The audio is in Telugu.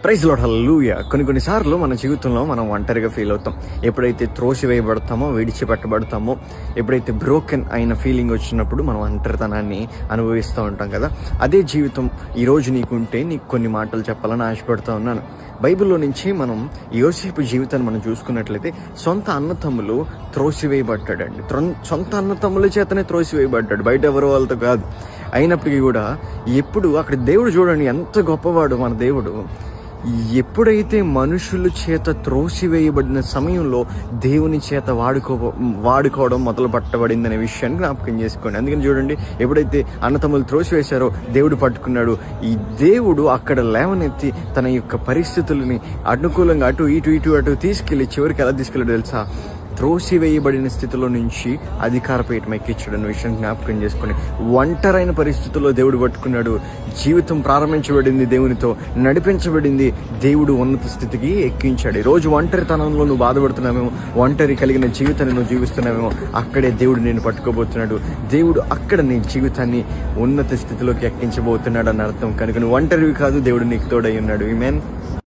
ప్రైజ్ లార్డ్, హల్లెలూయా. కొన్నిసార్లు మన జీవితంలో మనం ఒంటరిగా ఫీల్ అవుతాం. ఎప్పుడైతే త్రోసివేయబడతామో, విడిచిపెట్టబడతామో, ఎప్పుడైతే బ్రోకెన్ అయిన ఫీలింగ్ వచ్చినప్పుడు మనం ఒంటరితనాన్ని అనుభవిస్తూ ఉంటాం కదా. అదే జీవితం ఈరోజు నీకుంటే నీకు కొన్ని మాటలు చెప్పాలని ఆశపడుతూ ఉన్నాను. బైబిల్లో నుంచి మనం యోసేపు జీవితాన్ని మనం చూసుకున్నట్లయితే సొంత అన్నతమ్ములు త్రోసివేయబడ్డాడండి. సొంత అన్నతమ్ముల చేతనే త్రోసివేయబడ్డాడు, బయట ఎవరి వాళ్ళతో కాదు. అయినప్పటికీ కూడా ఎప్పుడు అక్కడ దేవుడు చూడండి ఎంత గొప్పవాడు మన దేవుడు. ఎప్పుడైతే మనుషుల చేత త్రోసివేయబడిన సమయంలో దేవుని చేత వాడుకోవడం మొదలు పట్టబడిందనే విషయాన్ని జ్ఞాపకం చేసుకోండి. అందుకని చూడండి, ఎప్పుడైతే అన్నతమ్ములు త్రోసివేశారో దేవుడు పట్టుకున్నాడు. ఈ దేవుడు అక్కడ లేవనెత్తి తన యొక్క పరిస్థితులని అనుకూలంగా అటు తీసుకెళ్ళి చివరికి ఎలా తీసుకెళ్ళాడు తెలుసా? త్రోసివేయబడిన స్థితిలో నుంచి అధికారపీఠం ఎక్కించడం విషయం జ్ఞాపకం చేసుకుని, ఒంటరైన పరిస్థితుల్లో దేవుడు పట్టుకున్నాడు. జీవితం ప్రారంభించబడింది దేవునితో, నడిపించబడింది, దేవుడు ఉన్నత స్థితికి ఎక్కించాడు. ఈరోజు ఒంటరితనంలో నువ్వు బాధపడుతున్నావేమో, ఒంటరి కలిగిన జీవితాన్ని నువ్వు జీవిస్తున్నావేమో, అక్కడే దేవుడు నేను పట్టుకోబోతున్నాడు. దేవుడు అక్కడ నీ జీవితాన్ని ఉన్నత స్థితిలోకి ఎక్కించబోతున్నాడు అని అర్థం. కనుక నువ్వు ఒంటరివి కాదు, దేవుడు నీకు తోడై ఉన్నాడు. ఆమేన్.